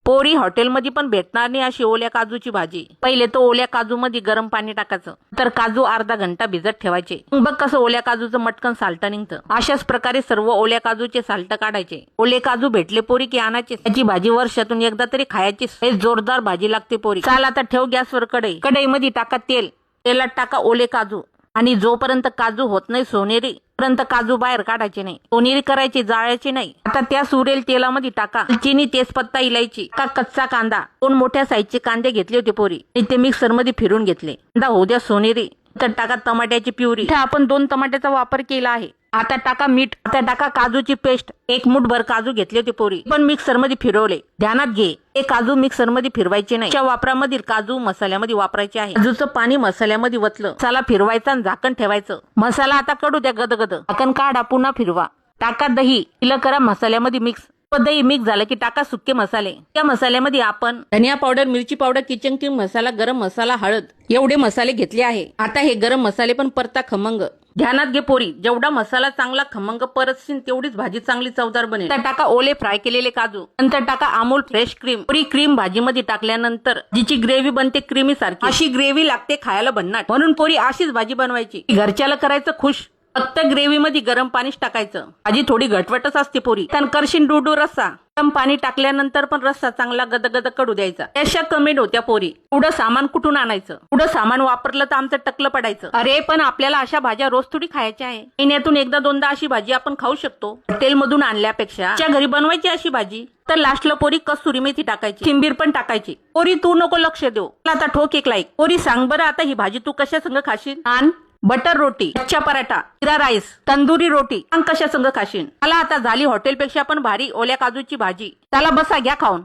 पोरी हॉटेलमध्ये पण भेटणार नाही अशी ओल्या काजूची भाजी। पहिले तो ओल्या काजू मध्ये गरम पाणी टाकायचं, तर काजू अर्धा घंटा भिजत ठेवायचे। बघ कसं ओल्या काजूचं मटकन साल्ट निघतं। अशाच प्रकारे सर्व ओल्या काजूचे साल्ट काढायचे। ओले काजू भेटले पोरी की आणायचे। त्याची भाजी वर्षातून एकदा तरी खायची। हे जोरदार भाजी लागते पोरी। चाल आता ठेव गॅसवर कढई, कढईमध्ये टाका तेल, तेलात टाका ओले काजू आणि जोपर्यंत काजू होत नाही सोनेरी पर्यंत काजू बाहेर काढायचे नाही। सोनेरी करायची, जाळायची नाही। आता त्या सुरेल तेलामध्ये टाका चिनी, तेजपत्ता, इलायची, कच्चा कांदा, 2 मोठ्या साईजचे कांदे घेतले होते पोरी, ते मिक्सर मध्ये फिरून घेतले। कांदा होऊ द्या सोनेरी, तर टाका टमाट्याची प्युरी। आपण 2 टमाट्याचा वापर केला आहे। आता टाका मीठ, आता टाका काजूची पेस्ट, 1 मूठभर काजू घेतले होते पोरी, पण मिक्सर मध्ये फिरवले। ध्यानात घे, हे काजू मिक्सर मध्ये फिरवायचे नाही। त्या वापरामधील काजू मसाल्यामध्ये वापरायचे आहे। काजूचं पाणी मसाल्यामध्ये वतलं, मसाला फिरवायचा आणि झाकण ठेवायचं। मसाला आता कडू द्या गदगद, झाकण काढा, पुन्हा फिरवा। टाका दही, तिला करा मसाल्यामध्ये मिक्स। दही मिक्स झालं की टाका सुके मसाले। त्या मसाल्यामध्ये आपण धनिया पावडर, मिरची पावडर, किचन किंग मसाला, गरम मसाला, हळद एवढे मसाले घेतले आहे। आता हे गरम मसाले पण परता खमंग। ध्यानात घे पोरी, जेवढा मसाला चांगला खमंग परतशील तेवढीच भाजी चांगली चवदार बनेल। तर टाका ओले फ्राय केलेले काजू, नंतर टाका अमूल फ्रेश क्रीम। पुरी क्रीम भाजीमध्ये टाकल्यानंतर जिची ग्रेव्ही बनते क्रीमी सारखी, अशी ग्रेव्ही लागते खायला भन्नाट। म्हणून पोरी अशीच भाजी बनवायची। घरच्याला करायचं खुश, फक्त ग्रेव्ही मध्ये गरम पाणीच टाकायचं। भाजी थोडी घटवटच असते पोरी, तर करशील डूडू रस्सा। गरम पाणी टाकल्यानंतर पण रस्सा चांगला गदगद कडू द्यायचा। अशा कमेंट होत्या पोरी, पुढं सामान कुठून आणायचं, पुढं सामान वापरलं तर आमचं टकलं पडायचं। अरे पण आपल्याला अशा भाज्या रोज थोडी खायच्या आहे। महिन्यातून एकदा दोनदा अशी भाजी आपण खाऊ शकतो। हॉटेल मधून आणल्यापेक्षा च्या घरी बनवायची अशी भाजी। तर लास्टला पोरी कसुरी मेथी टाकायची, कोथिंबीर पण टाकायची। पोरी तू नको लक्ष देऊ, आता ठोक एक लाईक। पोरी सांग बरं, आता ही भाजी तू कशा संग खाशील? नान, बटर रोटी, कच्चा पराठा, जिरा राईस, तंदुरी रोटी, कशा संग खाशील? मला आता झाली हॉटेलपेक्षा पण भारी ओल्या काजूची भाजी। चला बसा, घ्या खाऊन।